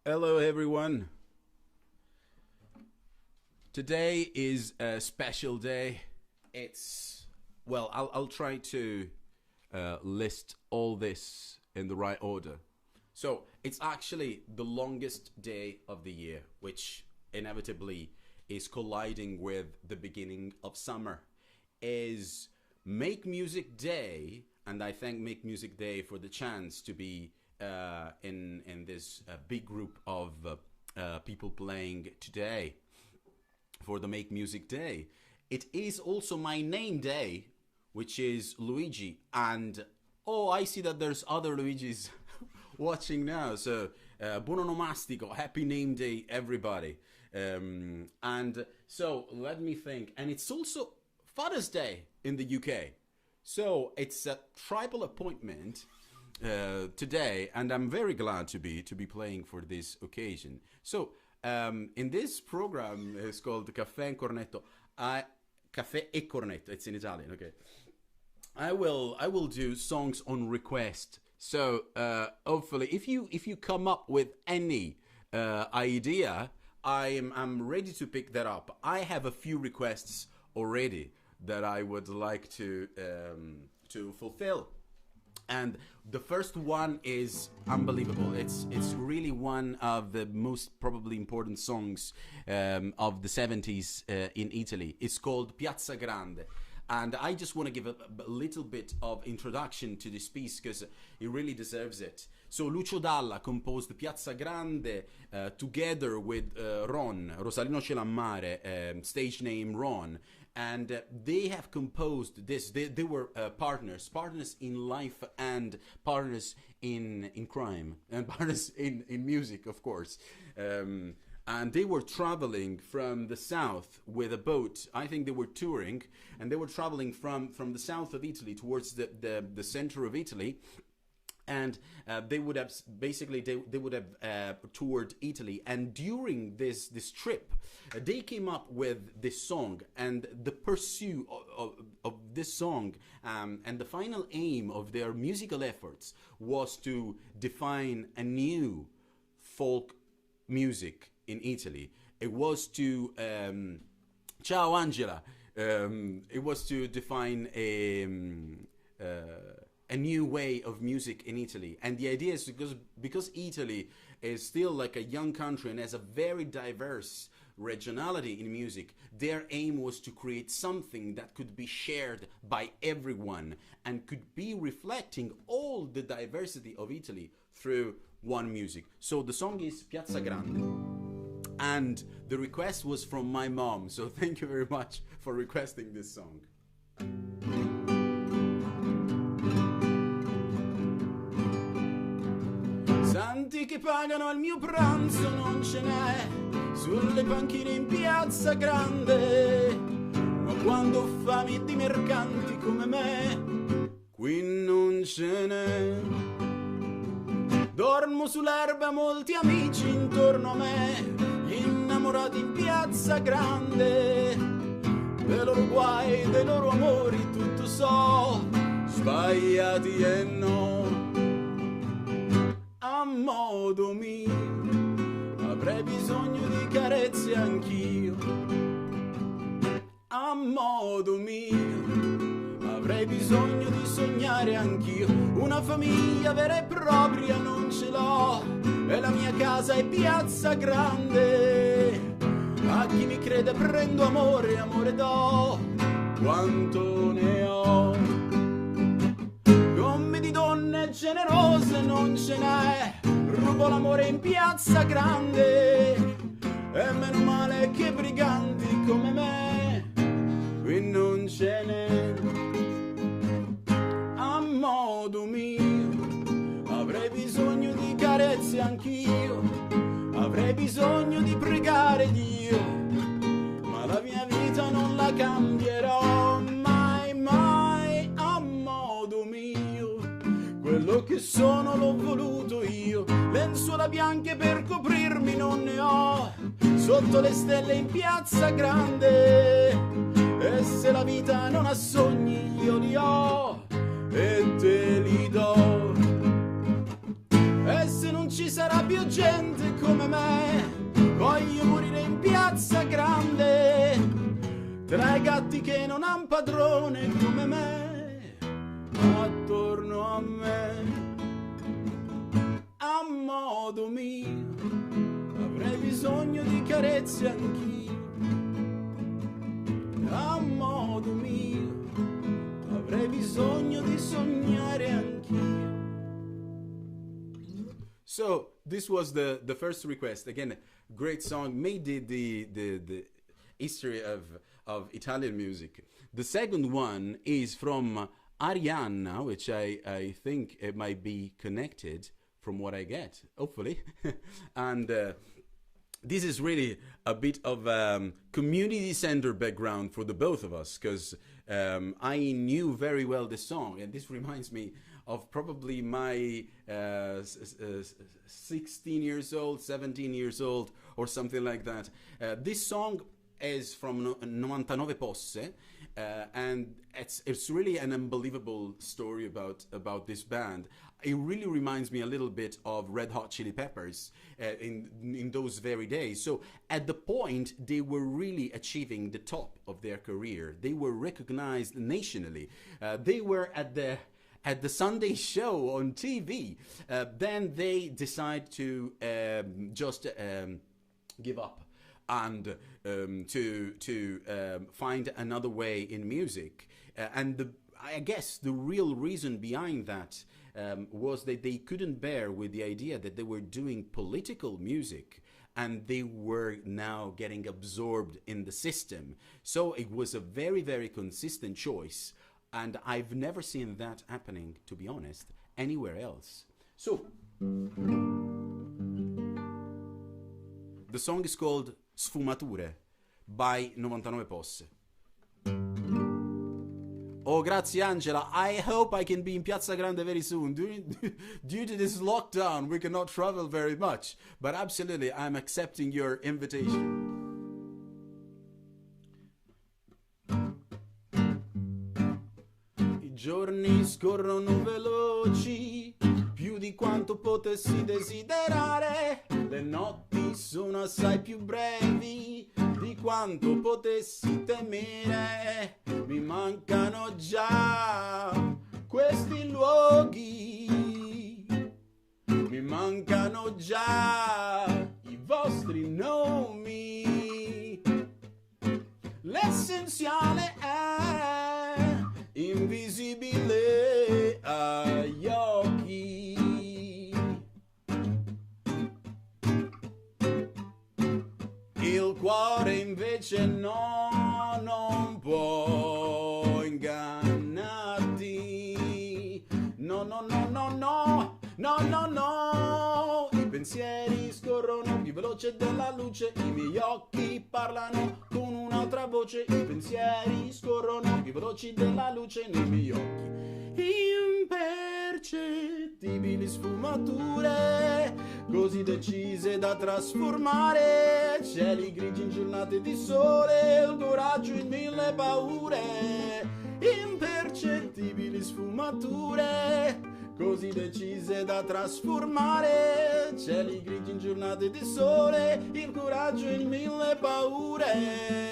Hello, everyone. Today is a special day. I'll try to list all this in the right order. So, it's actually the longest day of the year, which inevitably is colliding with the beginning of summer. Is Make Music Day, and I thank Make Music Day for the chance to be in this big group of people playing today for the Make Music Day. It is also my name day, which is Luigi, and I see that there's other Luigis watching now. So buon onomastico, happy name day, everybody. And so let me think, and it's also Father's Day in the UK. So it's a tribal appointment today, and I'm very glad to be playing for this occasion. So in this program, it's called Caffè and Cornetto. Caffè e Cornetto. It's in Italian. Okay. I will do songs on request. So hopefully, if you come up with any idea, I'm ready to pick that up. I have a few requests already that I would like to fulfill. And the first one is unbelievable. It's really one of the most probably important songs of the 70s in Italy. It's called Piazza Grande. And I just want to give a little bit of introduction to this piece because it really deserves it. So Lucio Dalla composed Piazza Grande together with Rosalino Celammare, stage name Ron. And they have composed this. They were partners in life and partners in crime and partners in music, of course. And they were traveling from the south with a boat. I think they were touring, and they were traveling from the south of Italy towards the center of Italy. And they would have toured Italy, and during this trip, they came up with this song, and the pursuit of this song and the final aim of their musical efforts was to define a new folk music in Italy. It was to ciao Angela. It was to define a new way of music in Italy. And the idea is because Italy is still like a young country and has a very diverse regionality in music, their aim was to create something that could be shared by everyone and could be reflecting all the diversity of Italy through one music. So the song is Piazza Grande. And the request was from my mom, so thank you very much for requesting this song. Santi che pagano il mio pranzo non ce n'è sulle panchine in Piazza Grande, ma quando ho fame di mercanti come me qui non ce n'è. Dormo sull'erba, molti amici intorno a me, innamorati in Piazza Grande, dei loro guai, dei loro amori tutto so, sbagliati e no. A modo mio avrei bisogno di carezze anch'io. A modo mio avrei bisogno di sognare anch'io. Una famiglia vera e propria non ce l'ho, e la mia casa è Piazza Grande. A chi mi crede prendo amore, amore do, quanto ne ho. Gomme di donne generose non ce n'è, rubo l'amore in Piazza Grande, e meno male che briganti come me qui non ce n'è. A modo mio avrei bisogno di carezze anch'io, avrei bisogno di pregare Dio, ma la mia vita non la cambierò mai, mai. A modo mio, quello che sono l'ho voluto io, lenzuola bianche per coprirmi non ne ho, sotto le stelle in Piazza Grande, e se la vita non ha sogni io li ho e te li do. E se non ci sarà più gente come ai gatti che non han padrone come me, attorno a me. A modo mio avrei bisogno di carezze anch'io, a modo mio avrei bisogno di sognare anch'io. So this was the first request. Again, great song, made the history of Italian music. The second one is from Arianna, which I think it might be connected from what I get, hopefully. And this is really a bit of community center background for the both of us, because I knew very well the song, and this reminds me of probably my 16 years old, 17 years old, or something like that. This song is from 99 Posse, and it's really an unbelievable story about this band. It really reminds me a little bit of Red Hot Chili Peppers in those very days. So at the point they were really achieving the top of their career, they were recognized nationally. They were at the Sunday show on TV. Then they decide to just give up and to find another way in music. And I guess the real reason behind that was that they couldn't bear with the idea that they were doing political music and they were now getting absorbed in the system. So it was a very, very consistent choice. And I've never seen that happening, to be honest, anywhere else. So, the song is called Sfumature by 99 Posse. Oh, grazie Angela. I hope I can be in Piazza Grande very soon. Due to this lockdown, we cannot travel very much. But absolutely, I'm accepting your invitation. I giorni scorrono veloci, più di quanto potessi desiderare. Le notti sono assai più brevi di quanto potessi temere. Mi mancano già questi luoghi, mi mancano già i vostri nomi. L'essenziale è invisibile agli occhi. Il cuore invece no, non può ingannarti. No, no, no, no, no, no, no, no. I pensieri scorrono più veloce della luce, i miei occhi parlano con un'altra voce. I pensieri scorrono più veloci della luce nei miei occhi. Impercettibili sfumature, così decise da trasformare cieli grigi in giornate di sole, il coraggio in mille paure. Impercettibili sfumature, così decise da trasformare cieli grigi in giornate di sole, il coraggio in mille paure.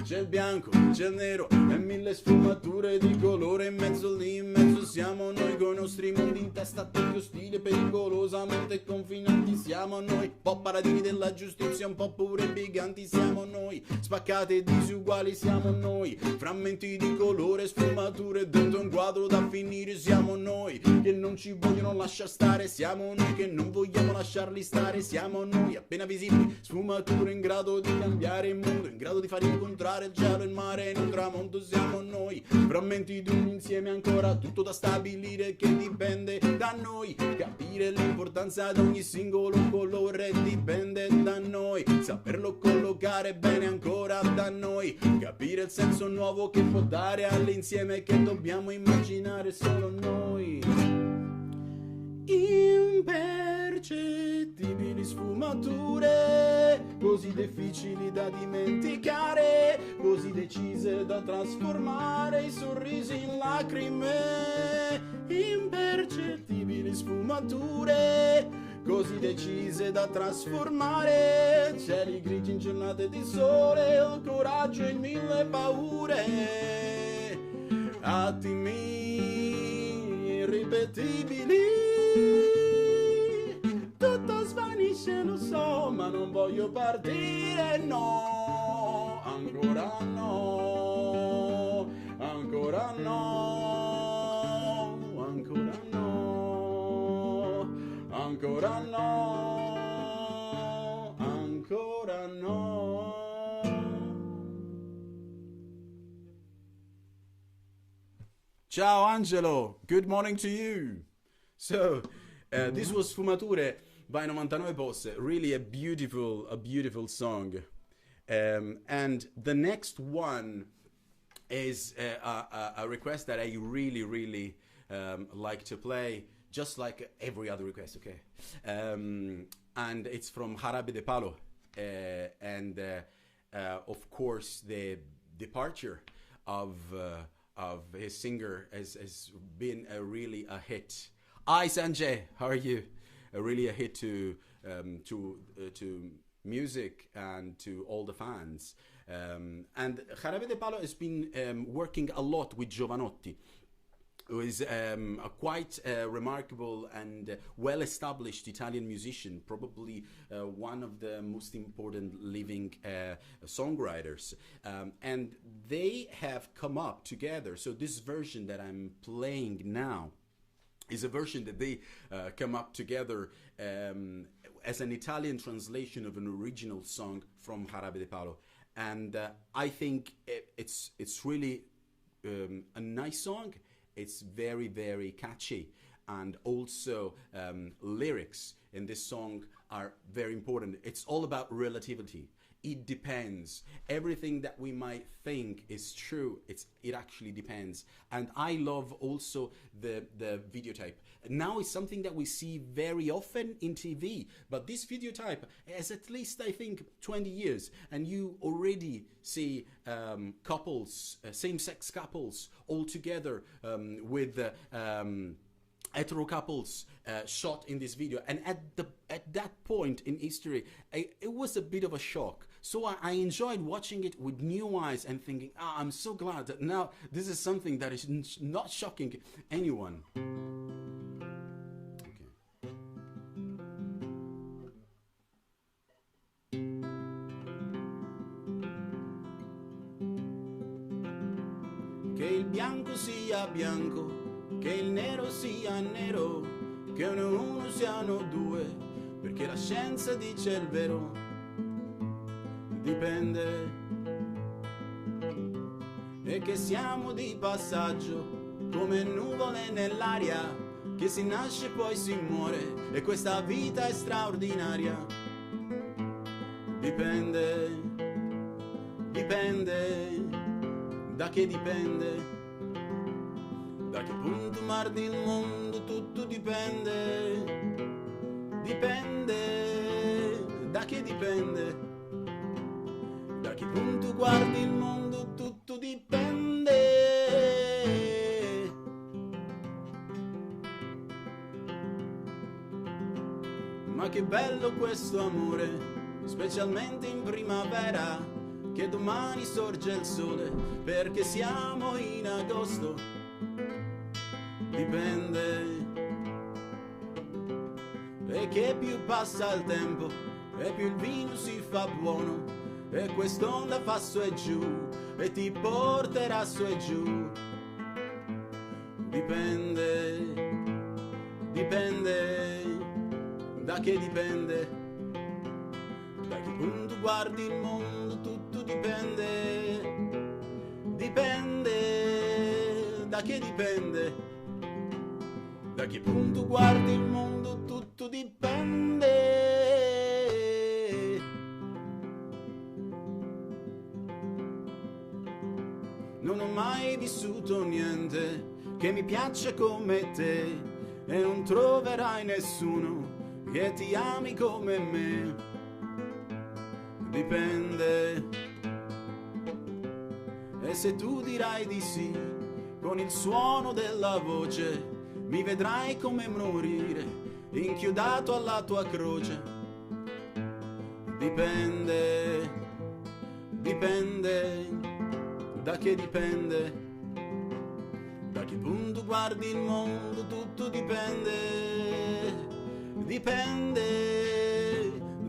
C'è il bianco, c'è il nero e mille sfumature di colore in mezzo, lì in mezzo siamo noi coi nostri mondi in testa, attenti, ostili, pericolosamente confinanti siamo noi, un po' paradini della giustizia, un po' pure biganti siamo noi, spaccati e disuguali siamo noi, frammenti di colore, sfumature dentro un quadro da finire siamo noi, che non ci vogliono lasciar stare siamo noi, che non vogliamo lasciarli stare siamo noi, appena visibili sfumature in grado di cambiare il mondo, in grado di far incontrare il cielo e il mare in un tramonto siamo noi, frammenti di un insieme ancora tutto da stabilire che dipende da noi, capire l'importanza di ogni singolo colore dipende da noi, saperlo collocare bene ancora da noi, capire il senso nuovo che può dare all'insieme che dobbiamo immaginare solo noi. Impercettibili sfumature, così difficili da dimenticare, così decise da trasformare i sorrisi in lacrime. Impercettibili sfumature, così decise da trasformare cieli grigi in giornate di sole, ho coraggio in mille paure, attimi irripetibili. Tutto svanisce, lo so, ma non voglio partire, no, ancora no, ancora no, ancora no, ancora no, ancora no. Ciao Angelo, good morning to you. So, this was Sfumature by 99 Posse, really a beautiful song. And the next one is a request that I really like to play, just like every other request, okay? And it's from Jarabe de Palo, and of course the departure of his singer has been really a hit. Hi Sanjay, how are you? Really a hit to music and to all the fans. And Jarabe de Palo has been working a lot with Giovanotti, who is a quite remarkable and well-established Italian musician, probably one of the most important living songwriters. And they have come up together. So this version that I'm playing now is a version that they come up together as an Italian translation of an original song from Jarabe de Palo. And I think it's really a nice song. It's very catchy, and also lyrics in this song are very important. It's all about relativity. It depends. Everything that we might think is true, it actually depends. And I love also the videotype. Now it's something that we see very often in TV, but this videotype has at least, I think, 20 years, and you already see couples, same-sex couples, all together with hetero couples shot in this video. And at that point in history, it was a bit of a shock. So I enjoyed watching it with new eyes and thinking, I'm so glad that now this is something that is not shocking anyone. Okay. Che il bianco sia bianco, che il nero sia nero, che uno siano due, perché la scienza dice il vero. Dipende, e che siamo di passaggio come nuvole nell'aria, che si nasce e poi si muore, e questa vita è straordinaria. Dipende, dipende, da che dipende, da che punto guardi il mondo, tutto dipende, dipende, da che dipende. Da che punto guardi il mondo, tutto dipende. Ma che bello questo amore, specialmente in primavera, che domani sorge il sole, perché siamo in agosto. Dipende. E che più passa il tempo, e più il vino si fa buono, e quest'onda fa su e giù, e ti porterà su e giù. Dipende, dipende, da che dipende, da che punto guardi il mondo, tutto dipende, dipende, da che dipende, da che punto guardi il mondo, tutto dipende. Non ho mai vissuto niente che mi piaccia come te, e non troverai nessuno che ti ami come me. Dipende. E se tu dirai di sì, con il suono della voce mi vedrai come morire, inchiodato alla tua croce. Dipende, dipende, da che dipende, da che punto guardi il mondo, tutto dipende, dipende,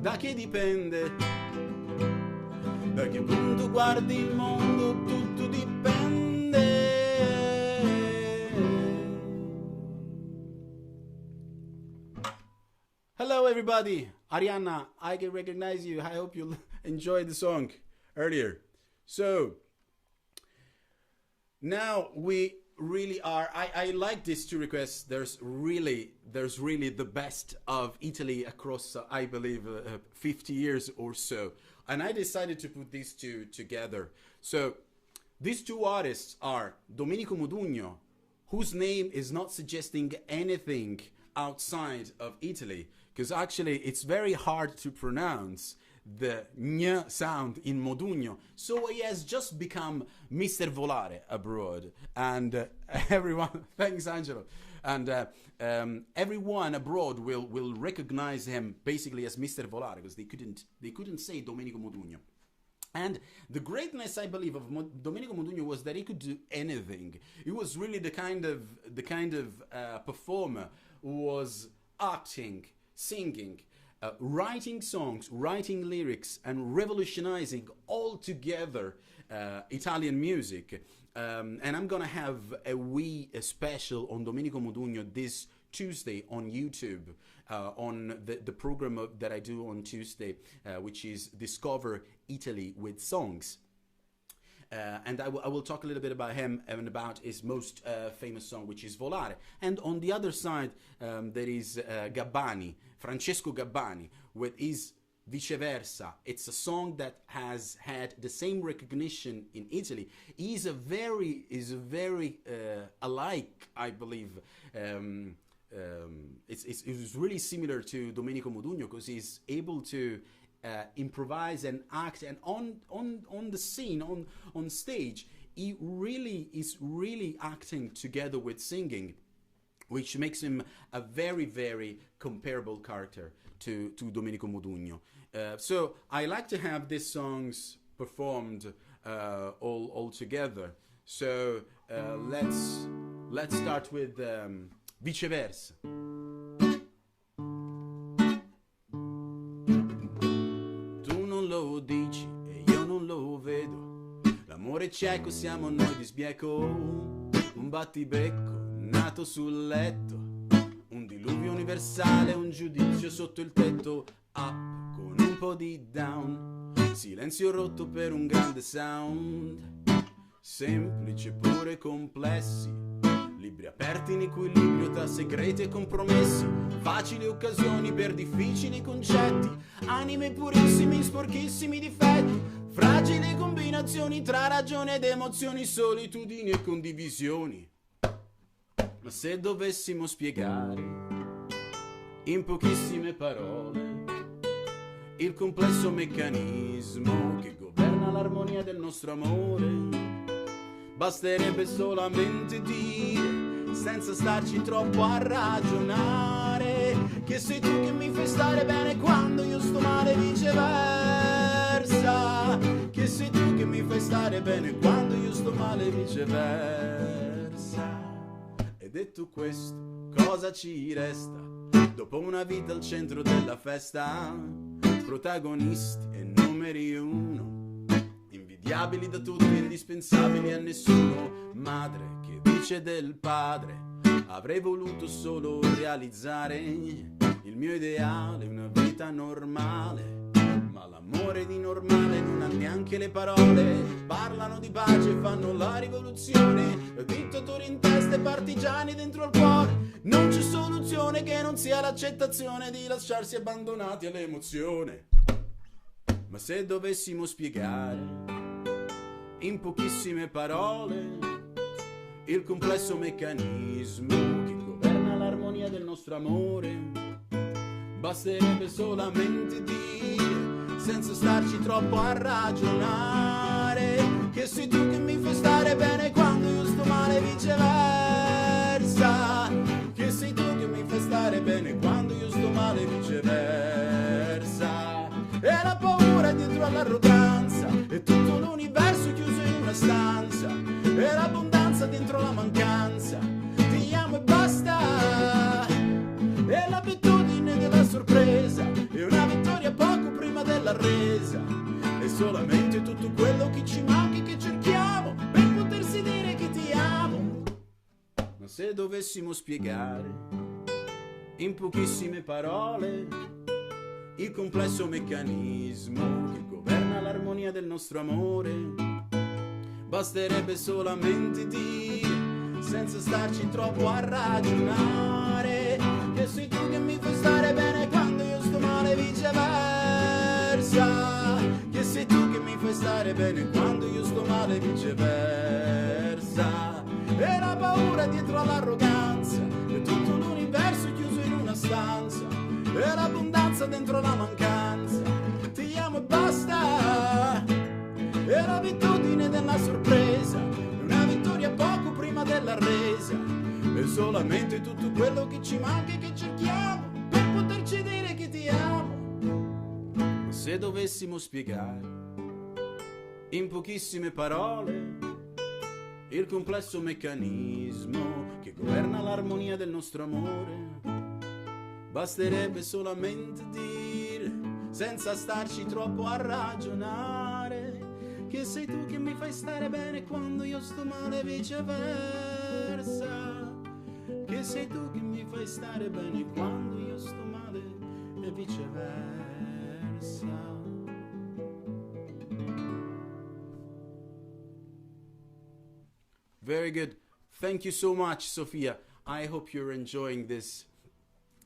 da che dipende, da che punto guardi il mondo, tutto dipende. Hello everybody, Arianna, I can recognize you. I hope you enjoyed the song earlier. So now we really are, I like these two requests. There's really the best of Italy across I believe 50 years or so, and I decided to put these two together. So these two artists are Domenico Modugno, whose name is not suggesting anything outside of Italy, because actually it's very hard to pronounce the ñ sound in Modugno. So he has just become Mr. Volare abroad, and everyone, thanks Angelo, and everyone abroad will recognize him basically as Mr. Volare, because they couldn't say Domenico Modugno. And the greatness, I believe, of Domenico Modugno was that he could do anything. He was really the kind of performer who was acting, singing, writing songs, writing lyrics, and revolutionizing altogether Italian music. And I'm gonna have a special on Domenico Modugno this Tuesday on YouTube, on the program that I do on Tuesday, which is Discover Italy with Songs. And I will talk a little bit about him and about his most famous song, which is Volare. And on the other side, there is Gabbani, Francesco Gabbani, with his Viceversa. It's a song that has had the same recognition in Italy. He's a very alike, I believe. It's really similar to Domenico Modugno, because he's able to improvise and act, and on the scene, on stage, he really is acting together with singing, which makes him a very comparable character to Domenico Modugno. So I like to have these songs performed all together. So let's start with Viceversa. Lo dici e io non lo vedo, l'amore cieco siamo noi di sbieco, un battibecco nato sul letto, un diluvio universale, un giudizio sotto il tetto, up con un po' di down, silenzio rotto per un grande sound, semplici pure complessi, libri aperti in equilibrio tra segreti e compromessi, facili occasioni per difficili concetti, anime purissimi, sporchissimi difetti, fragili combinazioni tra ragione ed emozioni, solitudini e condivisioni. Ma se dovessimo spiegare in pochissime parole il complesso meccanismo che governa l'armonia del nostro amore, basterebbe solamente dire, senza starci troppo a ragionare, che sei tu che mi fai stare bene quando io sto male, viceversa, che sei tu che mi fai stare bene quando io sto male, viceversa. E detto questo, cosa ci resta dopo una vita al centro della festa? Protagonisti e numeri uno, invidiabili da tutti, indispensabili a nessuno. Madre che dice del padre, avrei voluto solo realizzare il mio ideale, una vita normale, ma l'amore di normale non ha neanche le parole. Parlano di pace e fanno la rivoluzione, dittatori in testa e partigiani dentro il cuore. Non c'è soluzione che non sia l'accettazione di lasciarsi abbandonati all'emozione. Ma se dovessimo spiegare in pochissime parole il complesso meccanismo che governa l'armonia del nostro amore, basterebbe solamente dire, senza starci troppo a ragionare, che sei tu che mi fai stare bene quando io sto male, viceversa, che sei tu che mi fai stare bene quando io dietro all'arroganza, e tutto l'universo chiuso in una stanza, e l'abbondanza dentro la mancanza. Ti amo e basta, e l'abitudine della sorpresa, e una vittoria poco prima della resa, è solamente tutto quello che ci manca e che cerchiamo per potersi dire che ti amo. Ma se dovessimo spiegare in pochissime parole il complesso meccanismo che governa l'armonia del nostro amore, basterebbe solamente dire, senza starci troppo a ragionare, che sei tu che mi fai stare bene quando io sto male, viceversa. Che sei tu che mi fai stare bene quando io sto male, viceversa. E la paura dietro all'arroganza, e tutto l'universo chiuso in una stanza, e l'abbondanza dentro la mancanza. Ti amo e basta, e l'abitudine della sorpresa, e una vittoria poco prima della resa, è solamente tutto quello che ci manca e che cerchiamo per poterci dire che ti amo. Ma se dovessimo spiegare in pochissime parole il complesso meccanismo che governa l'armonia del nostro amore, basterebbe solamente dire, senza starci troppo a ragionare, che sei tu che mi fai stare bene quando io sto male, viceversa. Che sei tu che mi fai stare bene quando io sto male e viceversa. Very good. Thank you so much, Sophia. I hope you're enjoying this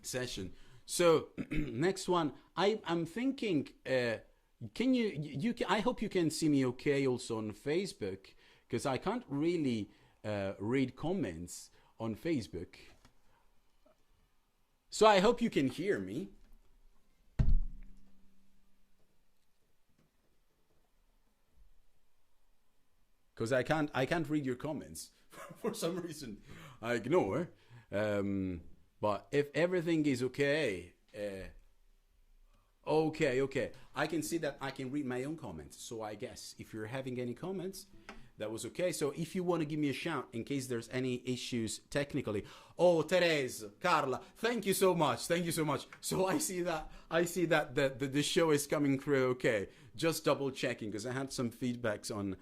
session. So next one, I'm thinking, can you can, I hope you can see me okay also on Facebook, because I can't really read comments on Facebook. So I hope you can hear me. Because I can't read your comments for some reason. I ignore. But if everything is okay, okay, I can see that I can read my own comments. So I guess if you're having any comments, that was okay. So if you want to give me a shout in case there's any issues technically. Oh, Therese, Carla, thank you so much. Thank you so much. So I see that the show is coming through okay. Just double checking, because I had some feedbacks on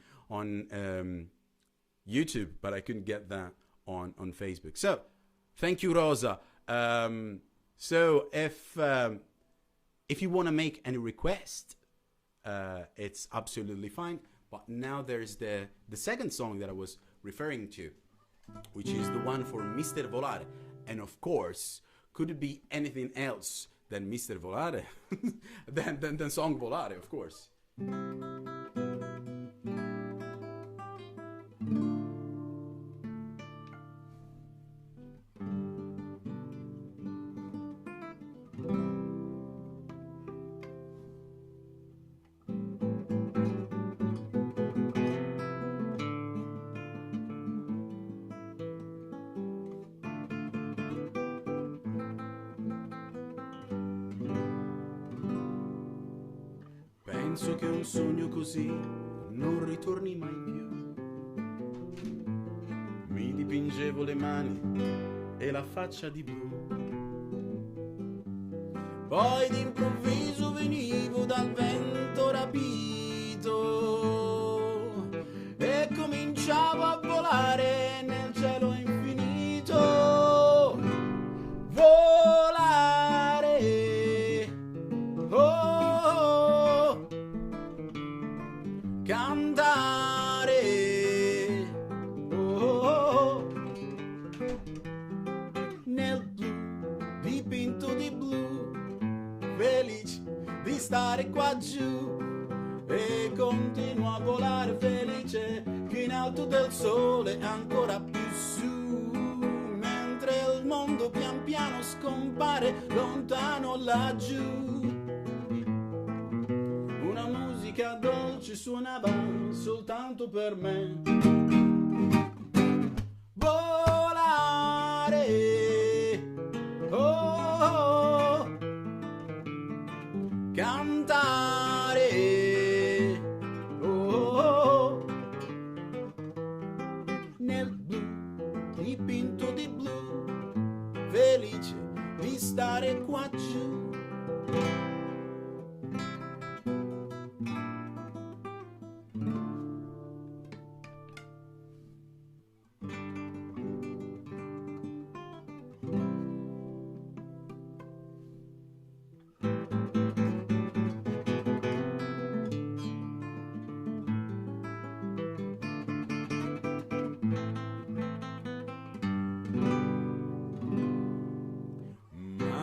YouTube, but I couldn't get that on Facebook. So thank you, Rosa. So if you want to make any request, it's absolutely fine. But now there's the second song that I was referring to, which is the one for Mr. Volare. And of course, could it be anything else than Mr. Volare? than song Volare, of course. Penso che un sogno così non ritorni mai più. Mi dipingevo le mani e la faccia di blu. Poi d'improvviso venivo dal vento rapito e cominciavo a volare nel cielo infinito. Volare, oh, cantare, oh, nel blu, dipinto di blu, felice di stare qua giù, e continuo a volare felice che in alto del sole ancora più su, mentre il mondo pian piano scompare lontano laggiù. Una musica dolce suonava soltanto per me. Volare, oh, cantare, dipinto di blu, felice di stare qua giù.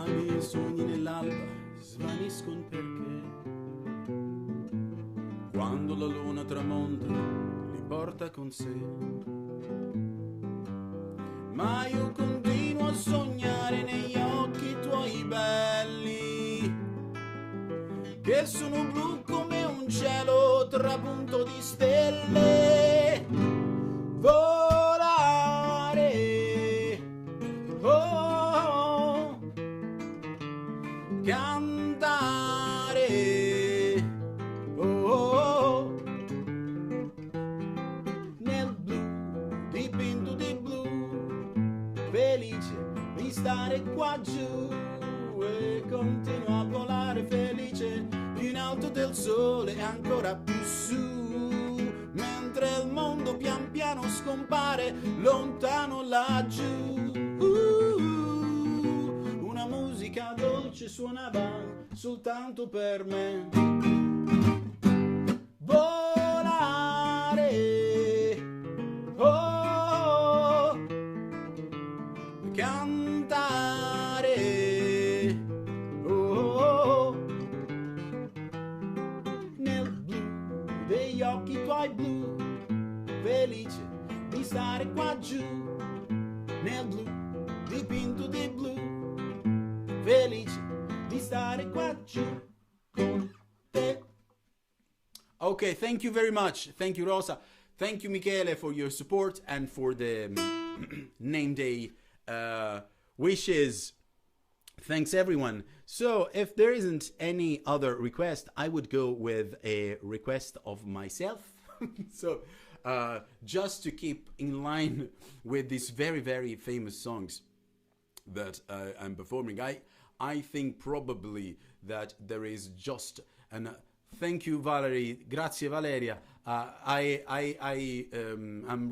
I sogni nell'alba svaniscono perché quando la luna tramonta li porta con sé. Ma io continuo a sognare negli occhi tuoi belli, che sono blu come un cielo trapunto di stelle. Volare, oh, cantare, oh, nel blu, dipinto di blu, felice di stare qua giù, e continuo a volare felice in alto del sole, ancora più su, mentre il mondo pian piano scompare lontano laggiù. Una musica dolce suonava soltanto per me. Volare, oh, cantare, oh, nel blu degli occhi tuoi blu, felice di stare qua giù, nel blu dipinto di blu, felice di stare qua giù con te. Okay, thank you very much. Thank you, Rosa. Thank you, Michele, for your support and for the name day wishes. Thanks, everyone. So, if there isn't any other request, I would go with a request of myself. So, just to keep in line with these very, very famous songs that I'm performing, I think probably that there is just an thank you, Valerie. Grazie, Valeria. I'm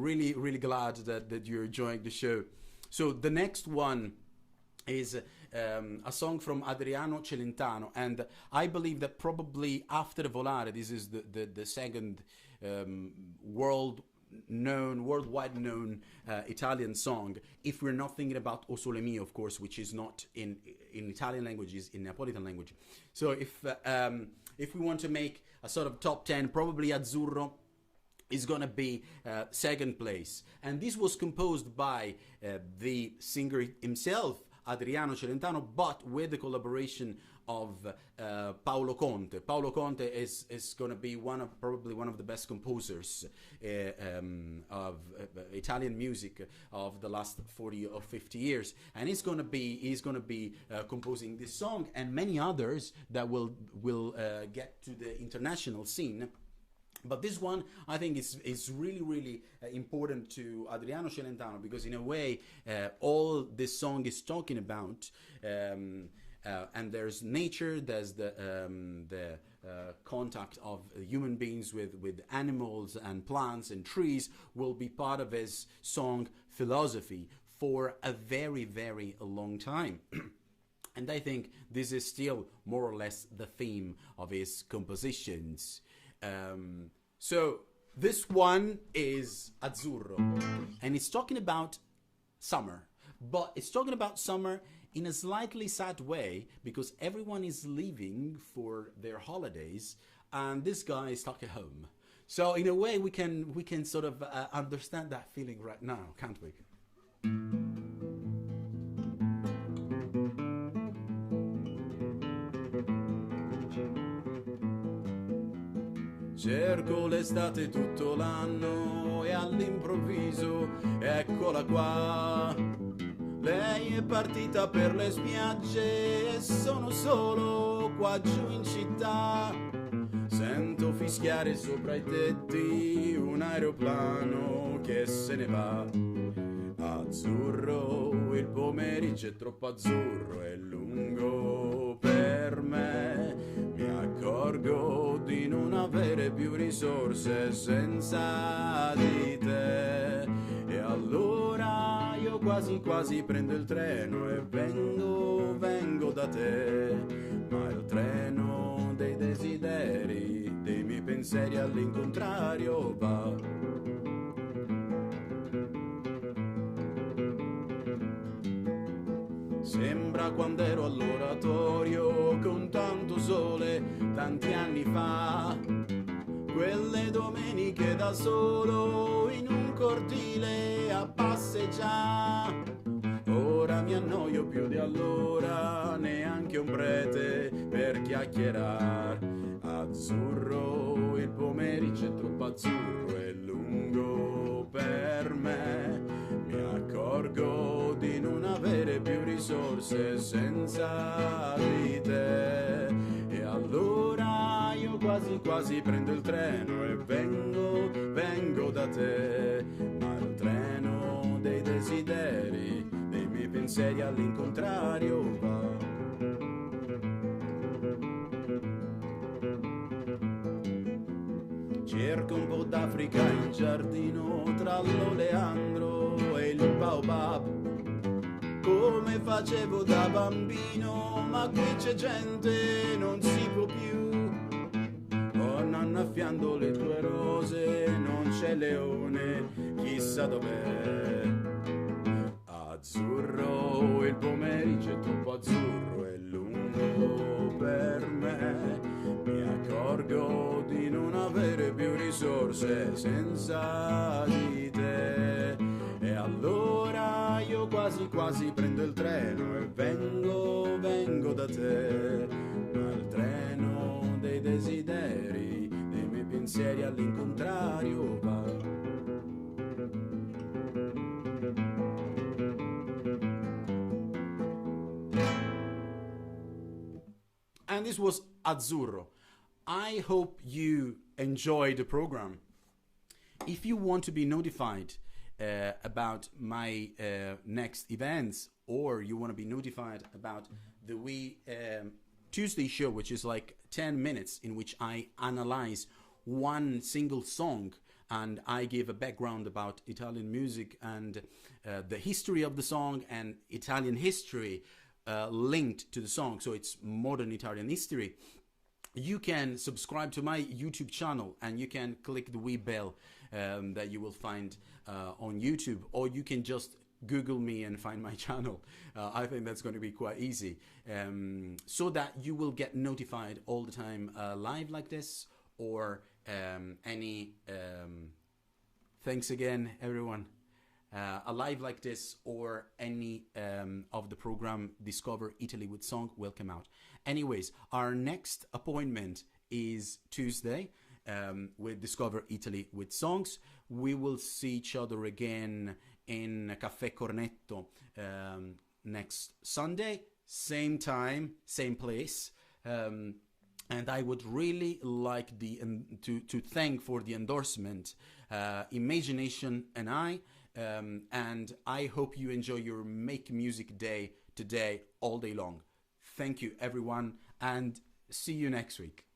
really, really glad that you're enjoying the show. So the next one is a song from Adriano Celentano, and I believe that probably after Volare, this is the second worldwide known Italian song, if we're not thinking about O Sole Mio, of course, which is not in Italian language, is in Neapolitan language. So if we want to make a sort of top 10, probably Azzurro is gonna be second place. And this was composed by the singer himself, Adriano Celentano, but with the collaboration of Paolo Conte. Paolo Conte is going to be probably one of the best composers of Italian music of the last 40 or 50 years, and he's going to be composing this song and many others that will get to the international scene. But this one, I think, is really, really important to Adriano Celentano, because in a way, all this song is talking about, and there's nature, there's the contact of human beings with animals and plants and trees will be part of his song philosophy for a very, very long time. And I think this is still more or less the theme of his compositions. So this one is Azzurro, and it's talking about summer, but it's talking about summer in a slightly sad way, because everyone is leaving for their holidays and this guy is stuck at home. So in a way we can sort of understand that feeling right now, can't we? Cerco l'estate tutto l'anno e all'improvviso eccola qua. Lei è partita per le spiagge e sono solo qua giù in città. Sento fischiare sopra i tetti un aeroplano che se ne va. Azzurro, il pomeriggio è troppo azzurro, è lungo per me. Mi accorgo di non avere più risorse senza di te. E allora io quasi quasi prendo il treno e vengo da te. Ma il treno dei desideri, dei miei pensieri all'incontrario va. Sembra quando ero all'oratorio con tanto sole tanti anni fa, quelle domeniche da solo in un cortile a passeggiare. Ora mi annoio più di allora, neanche un prete per chiacchierar. Azzurro, il pomeriggio è troppo azzurro, è lungo per me. Mi accorgo di non avere più risorse senza di te. E allora io quasi quasi prendo il treno e vengo da te. Ma il treno dei desideri, dei miei pensieri all'incontrario va. Cerco un po' d'Africa in giardino tra l'oleandro e il baobab, come facevo da bambino, ma qui c'è gente, non si può più. Oh nonna, affiando le tue rose, non c'è leone, chissà dov'è. Azzurro, il pomeriggio è troppo azzurro, è lungo per me. Mi accorgo di non avere più risorse senza di te. E allora io quasi quasi prendo il treno e vengo da te. Ma il treno dei desideri, dei miei pensieri all'incontrario va. And this was Azzurro. I hope you enjoyed the program. If you want to be notified about my next events, or you want to be notified about the Tuesday show, which is like 10 minutes in which I analyze one single song and I give a background about Italian music and the history of the song and Italian history linked to the song, so it's modern Italian history, you can subscribe to my YouTube channel and you can click the wee bell that you will find on YouTube, or you can just Google me and find my channel. I think that's going to be quite easy, so that you will get notified all the time live like this, or any thanks again everyone, a live like this, or any of the program Discover Italy with Song will come out. Anyways, our next appointment is Tuesday with Discover Italy with Songs. We will see each other again in Caffè Cornetto next Sunday, same time, same place. And I would really like to thank for the endorsement ImageNation NI. And I hope you enjoy your Make Music Day today all day long. Thank you everyone, and see you next week.